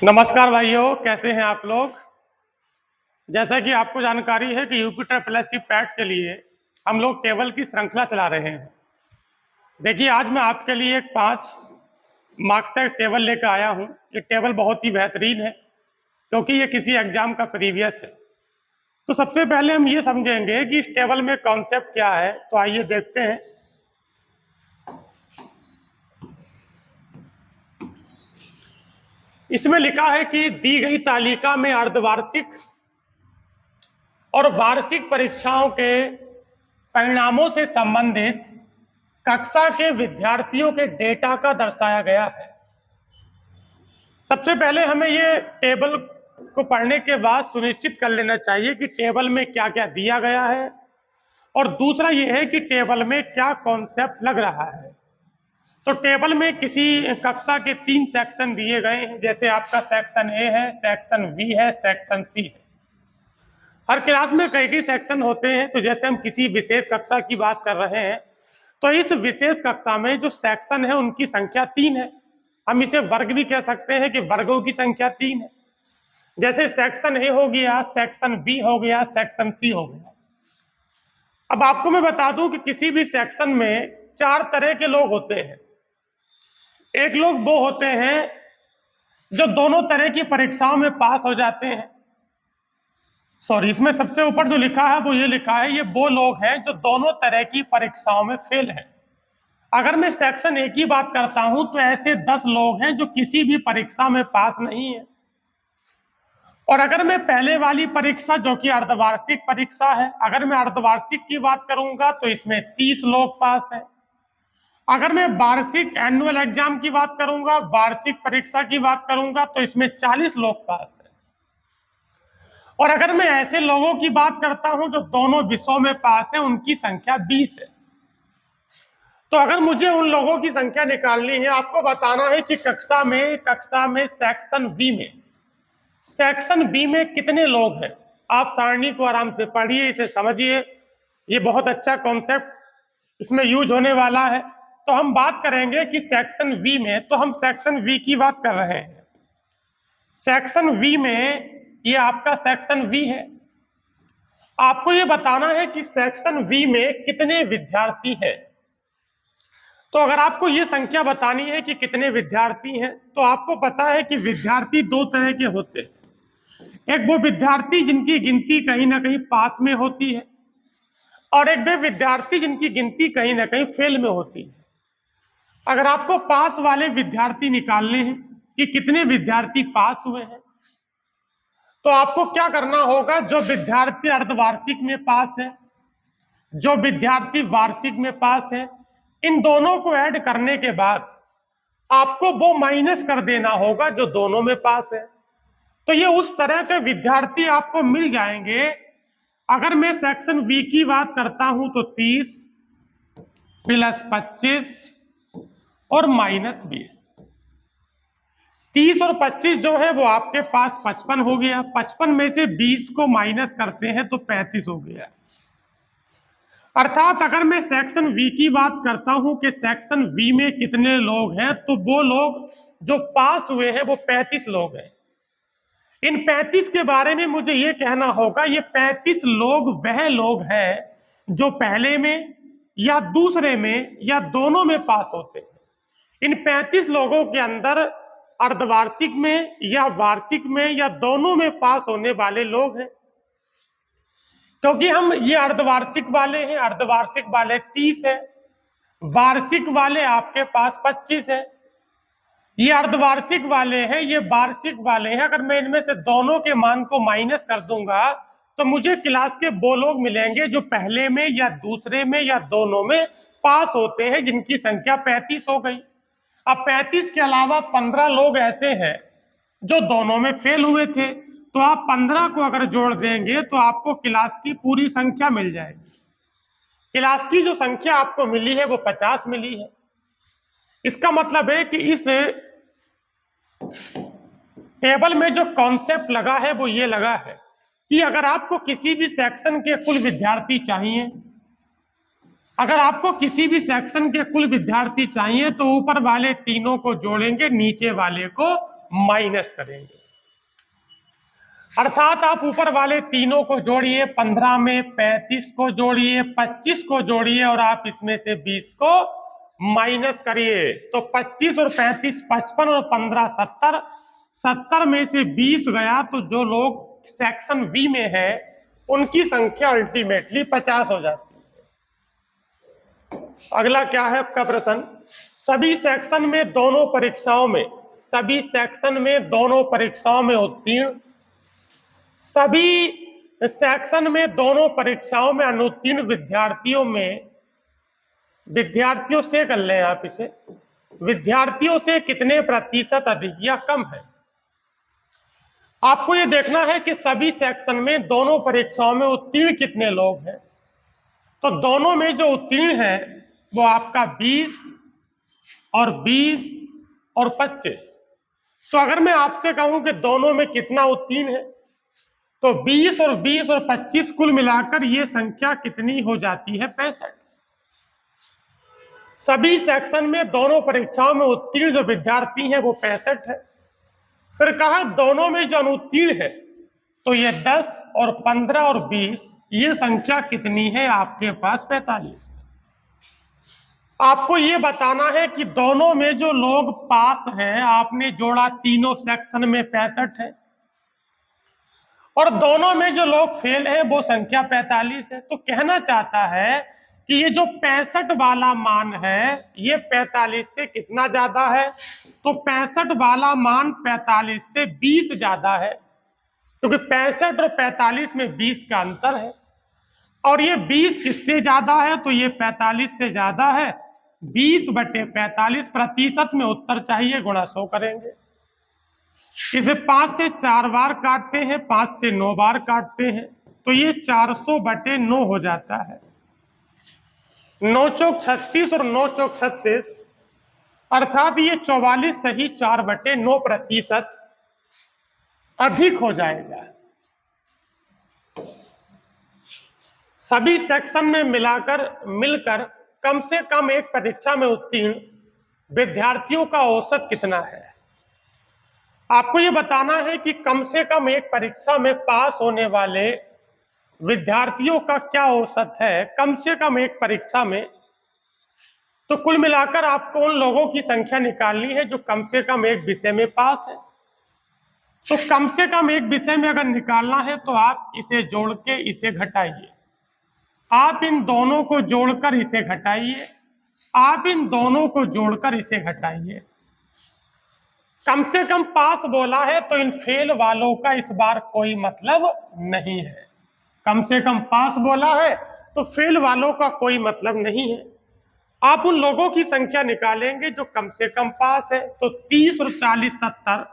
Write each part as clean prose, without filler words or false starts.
नमस्कार भाइयों, कैसे हैं आप लोग। जैसा कि आपको जानकारी है कि यूपी ट्रिपल पैट के लिए हम लोग टेबल की श्रृंखला चला रहे हैं। देखिए, आज मैं आपके लिए एक 5 मार्क्स का टेबल लेकर आया हूं। ये टेबल बहुत ही बेहतरीन है क्योंकि ये किसी एग्जाम का प्रीवियस है। तो सबसे पहले हम ये समझेंगे कि इस टेबल में कॉन्सेप्ट क्या है। तो आइए देखते हैं। इसमें लिखा है कि दी गई तालिका में अर्धवार्षिक और वार्षिक परीक्षाओं के परिणामों से संबंधित कक्षा के विद्यार्थियों के डेटा का दर्शाया गया है। सबसे पहले हमें ये टेबल को पढ़ने के बाद सुनिश्चित कर लेना चाहिए कि टेबल में क्या क्या दिया गया है, और दूसरा ये है कि टेबल में क्या कॉन्सेप्ट लग रहा है। तो टेबल में किसी कक्षा के 3 सेक्शन दिए गए हैं। जैसे आपका सेक्शन ए है, सेक्शन बी है, सेक्शन सी है। हर क्लास में कई सेक्शन होते हैं। तो जैसे हम किसी विशेष कक्षा की बात कर रहे हैं, तो इस विशेष कक्षा में जो सेक्शन है उनकी संख्या 3 है। हम इसे वर्ग भी कह सकते हैं कि वर्गों की संख्या 3 है। जैसे सेक्शन ए हो गया, सेक्शन बी हो गया, सेक्शन सी हो गया। अब आपको मैं बता दूं कि किसी भी सेक्शन में 4 तरह के लोग होते हैं। एक लोग वो होते हैं जो दोनों तरह की परीक्षाओं में पास हो जाते हैं। सॉरी, इसमें सबसे ऊपर जो लिखा है वो ये लिखा है, ये वो लोग हैं जो दोनों तरह की परीक्षाओं में फेल हैं। अगर मैं सेक्शन ए की बात करता हूं तो ऐसे 10 लोग हैं जो किसी भी परीक्षा में पास नहीं है। और अगर मैं पहले वाली परीक्षा जो कि अर्धवार्षिक परीक्षा है, अगर मैं अर्धवार्षिक की बात करूंगा तो इसमें 30 लोग पास हैं। अगर मैं वार्षिक एनुअल एग्जाम की बात करूंगा, वार्षिक परीक्षा की बात करूंगा, तो इसमें 40 लोग पास हैं। और अगर मैं ऐसे लोगों की बात करता हूं जो दोनों विषयों में पास है, उनकी संख्या 20 है। तो अगर मुझे उन लोगों की संख्या निकालनी है, आपको बताना है कि कक्षा में सेक्शन बी में कितने लोग हैं। आप सारणी को आराम से पढ़िए, इसे समझिए। ये बहुत अच्छा कॉन्सेप्ट इसमें यूज होने वाला है। तो हम बात करेंगे कि सेक्शन बी में, तो हम सेक्शन बी की बात कर रहे हैं। सेक्शन बी में ये आपका सेक्शन बी है। आपको ये बताना है कि सेक्शन बी में कितने विद्यार्थी हैं। तो अगर आपको ये संख्या बतानी है कि कितने विद्यार्थी हैं, तो आपको पता है कि विद्यार्थी 2 तरह के होते हैं। एक वो विद्यार्थी जिनकी गिनती कहीं ना कहीं पास में होती है, और एक वे विद्यार्थी जिनकी गिनती कहीं ना कहीं फेल में होती है। अगर आपको पास वाले विद्यार्थी निकालने हैं कि कितने विद्यार्थी पास हुए हैं, तो आपको क्या करना होगा, जो विद्यार्थी अर्धवार्षिक में पास है, जो विद्यार्थी वार्षिक में पास है, इन दोनों को ऐड करने के बाद आपको वो माइनस कर देना होगा जो दोनों में पास है। तो ये उस तरह के विद्यार्थी आपको मिल जाएंगे। अगर मैं सेक्शन बी की बात करता हूं तो 30 प्लस 25 और माइनस 20। 30 और 25 जो है वो आपके पास 55 हो गया। 55 में से 20 को माइनस करते हैं तो 35 हो गया। अर्थात अगर मैं सेक्शन बी की बात करता हूं कि सेक्शन बी में कितने लोग हैं, तो वो लोग जो पास हुए हैं वो 35 लोग हैं। इन 35 के बारे में मुझे ये कहना होगा, ये 35 लोग वह लोग हैं जो पहले में या दूसरे में या दोनों में पास होते हैं। इन 35 लोगों के अंदर अर्धवार्षिक में या वार्षिक में या दोनों में पास होने वाले लोग हैं। क्योंकि हम ये अर्धवार्षिक वाले हैं, अर्धवार्षिक वाले 30 है, वार्षिक वाले आपके पास 25 है। ये अर्धवार्षिक वाले हैं, ये वार्षिक वाले हैं। अगर मैं इनमें से दोनों के मान को माइनस कर दूंगा तो मुझे क्लास के वो लोग मिलेंगे जो पहले में या दूसरे में या दोनों में पास होते हैं, जिनकी संख्या 35 हो गई। अब 35 के अलावा 15 लोग ऐसे हैं जो दोनों में फेल हुए थे। तो आप 15 को अगर जोड़ देंगे तो आपको क्लास की पूरी संख्या मिल जाएगी। क्लास की जो संख्या आपको मिली है वो 50 मिली है। इसका मतलब है कि इस टेबल में जो कॉन्सेप्ट लगा है वो ये लगा है कि अगर आपको किसी भी सेक्शन के कुल विद्यार्थी चाहिए, अगर आपको किसी भी सेक्शन के कुल विद्यार्थी चाहिए, तो ऊपर वाले तीनों को जोड़ेंगे, नीचे वाले को माइनस करेंगे। अर्थात आप ऊपर वाले तीनों को जोड़िए, 15 में 35 को जोड़िए, 25 को जोड़िए और आप इसमें से 20 को माइनस करिए। तो 25 और 35 55 और 15 70, 70 में से 20 गया तो जो लोग सेक्शन बी में है उनकी संख्या अल्टीमेटली 50 हो जाती है। अगला क्या है आपका प्रश्न, सभी सेक्शन में दोनों परीक्षाओं में, सभी सेक्शन में दोनों परीक्षाओं में उत्तीर्ण, सभी सेक्शन में दोनों परीक्षाओं में अनुत्तीर्ण विद्यार्थियों से कर लें आप इसे, विद्यार्थियों से कितने प्रतिशत अधिक या कम है। आपको ये देखना है कि सभी सेक्शन में दोनों परीक्षाओं में उत्तीर्ण कितने लोग हैं। तो दोनों में जो उत्तीर्ण है वो आपका 20 और 20 और 25। तो अगर मैं आपसे कहूं कि दोनों में कितना उत्तीर्ण है तो 20 और 20 और 25 कुल मिलाकर ये संख्या कितनी हो जाती है, 65। सभी सेक्शन में दोनों परीक्षाओं में उत्तीर्ण जो विद्यार्थी हैं वो 65 है। फिर कहा दोनों में जो अनुत्तीर्ण है तो ये 10 और 15 और 20, ये संख्या कितनी है आपके पास, 45। आपको ये बताना है कि दोनों में जो लोग पास हैं, आपने जोड़ा तीनों सेक्शन में 65 है और दोनों में जो लोग फेल हैं वो संख्या 45 है। तो कहना चाहता है कि ये जो 65 वाला मान है ये 45 से कितना ज्यादा है, तो 65 वाला मान 45 से 20 ज्यादा है, क्योंकि 65 और 45 में 20 का अंतर है। और ये 20 किससे ज्यादा है, तो ये 45 से ज्यादा है। 20/45 प्रतिशत में उत्तर चाहिए, गुणा 100 करेंगे। इसे 5 से 4 बार काटते हैं, 5 से 9 बार काटते हैं, तो ये 400/9 हो जाता है। 9 चौक 36 और 9 चौक 36, अर्थात ये 44 सही 4/9 प्रतिशत अधिक हो जाएगा। सभी सेक्शन में मिलकर कम से कम एक परीक्षा में उत्तीर्ण विद्यार्थियों का औसत कितना है। आपको ये बताना है कि कम से कम एक परीक्षा में पास होने वाले विद्यार्थियों का क्या औसत है, कम से कम एक परीक्षा में। तो कुल मिलाकर आपको उन लोगों की संख्या निकालनी है जो कम से कम एक विषय में पास है। तो कम से कम एक विषय में अगर निकालना है तो आप इसे जोड़ के इसे घटाइए, आप इन दोनों को जोड़कर इसे घटाइए, आप इन दोनों को जोड़कर इसे घटाइए। कम से कम पास बोला है तो इन फेल वालों का इस बार कोई मतलब नहीं है। कम से कम पास बोला है तो फेल वालों का कोई मतलब नहीं है। आप उन लोगों की संख्या निकालेंगे जो कम से कम पास है। तो 30 और 40 70,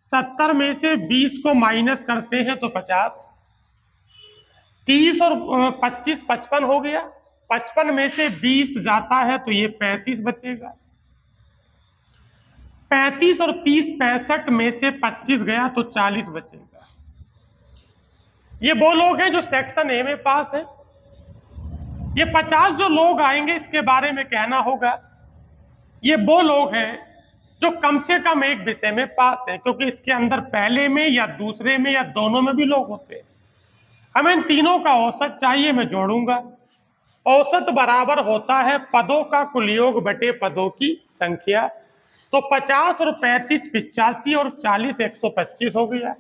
70 में से 20 को माइनस करते हैं तो 50, 30 और 25 55 हो गया, 55 में से 20 जाता है तो ये 35 बचेगा, 35 और 30 65 में से 25 गया तो 40 बचेगा। ये वो लोग हैं जो सेक्शन ए में पास है। ये 50 जो लोग आएंगे इसके बारे में कहना होगा, ये वो लोग हैं जो कम से कम एक विषय में पास है, क्योंकि इसके अंदर पहले में या दूसरे में या दोनों में भी लोग होते हैं। हमें इन तीनों का औसत चाहिए, मैं जोड़ूंगा। औसत बराबर होता है पदों का कुल योग बटे पदों की संख्या। तो 50 और 35 85 और 40 125 हो गया।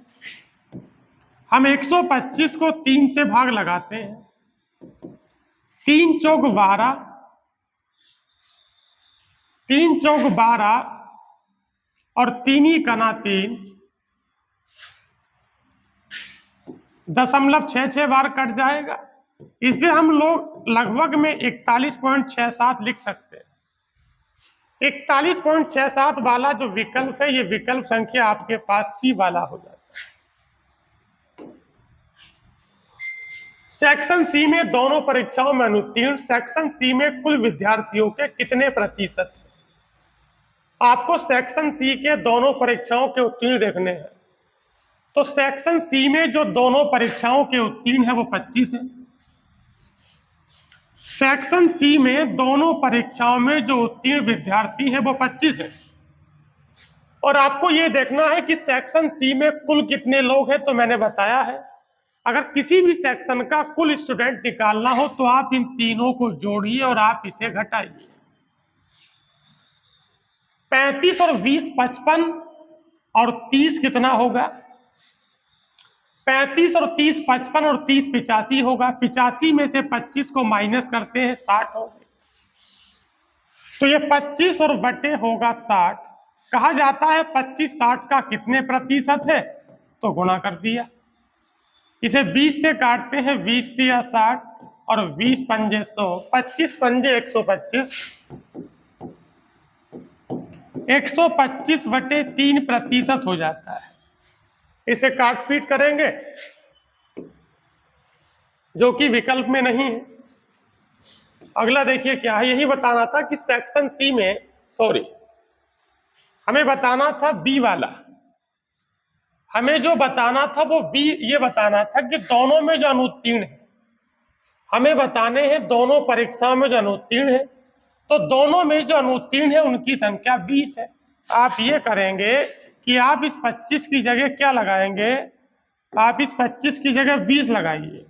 हम 125 को 3 से भाग लगाते हैं, 3 चौक 12, 3 चौक 12 और 3 ही कना 3, 0.66 बार कट जाएगा। इसे हम लोग लगभग में 41.67 लिख सकते हैं। 41.67 वाला जो विकल्प है, ये विकल्प संख्या आपके पास सी वाला हो जाता है। सेक्शन सी में दोनों परीक्षाओं में अनुत्तीर्ण, सेक्शन सी में कुल विद्यार्थियों के कितने प्रतिशत है। आपको सेक्शन सी के दोनों परीक्षाओं के उत्तीर्ण देखने हैं। तो सेक्शन सी में जो दोनों परीक्षाओं के उत्तीर्ण है वो 25 है। सेक्शन सी में दोनों परीक्षाओं में जो उत्तीर्ण विद्यार्थी हैं वो 25 है। और आपको ये देखना है कि सेक्शन सी में कुल कितने लोग हैं। तो मैंने बताया है, अगर किसी भी सेक्शन का कुल स्टूडेंट निकालना हो तो आप इन तीनों को जोड़िए और आप इसे घटाइए। 35 और 20 55 और 30 कितना होगा? 35 और 30 55 और 30 85 होगा। 85 में से 25 को माइनस करते हैं, 60 हो गए। तो ये 25 और बटे होगा 60। कहा जाता है 25 60 का कितने प्रतिशत है, तो गुणा कर दिया। इसे 20 से काटते हैं, 20 दिया 60 और 20 पंजे 100, 25 पंजे 125, 125 बटे 3% हो जाता है। इसे काट पीट करेंगे, जो कि विकल्प में नहीं है। अगला देखिए क्या है, यही बताना था कि सेक्शन सी में, सॉरी, हमें बताना था बी वाला। हमें जो बताना था वो बी, ये बताना था कि दोनों में जो अनुत्तीर्ण है, हमें बताने हैं दोनों परीक्षाओं में जो अनुत्तीर्ण है, तो दोनों में जो अनुत्तीर्ण है उनकी संख्या 20 है। आप ये करेंगे कि आप इस 25 की जगह क्या लगाएंगे, आप इस 25 की जगह 20 लगाइए।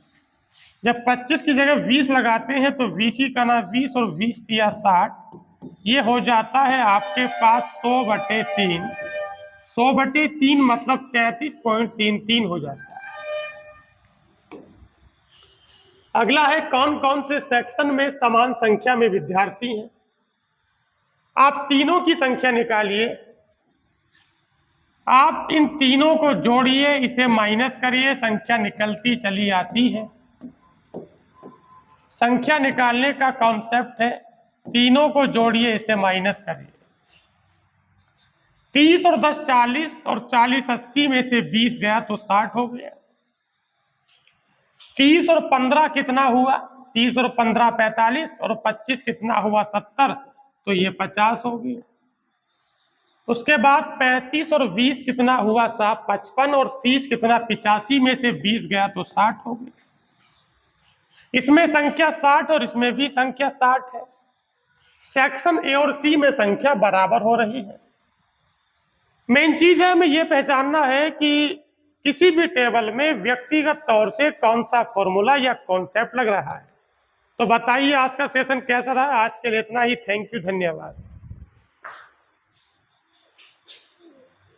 जब 25 की जगह 20 लगाते हैं तो 20 ही का ना 20 और 20 दिया 60, ये हो जाता है आपके पास 100 बटे 3। 100 बटे 3 मतलब 33.33 हो जाता है। अगला है, कौन कौन से सेक्शन में समान संख्या में विद्यार्थी हैं। आप तीनों की संख्या निकालिए, आप इन तीनों को जोड़िए, इसे माइनस करिए, संख्या निकलती चली आती है। संख्या निकालने का कॉन्सेप्ट है, तीनों को जोड़िए, इसे माइनस करिए। 30 और 10 40 और 40 80 में से 20 गया तो 60 हो गया। 30 और 15 कितना हुआ? 30 और 15 45 और 25 कितना हुआ? 70, तो ये 50 हो गया। उसके बाद 35 और 20 कितना हुआ? 55 और 30 कितना? 85 में से 20 गया तो 60 हो गया। इसमें संख्या 60 और इसमें भी संख्या 60 है। सेक्शन ए और सी में संख्या बराबर हो रही है। मेन चीज है हमें यह पहचानना है कि किसी भी टेबल में व्यक्तिगत तौर से कौन सा फॉर्मूला या कॉन्सेप्ट लग रहा है। तो बताइए आज का सेशन कैसा रहा? आज के लिए इतना ही। थैंक यू, धन्यवाद।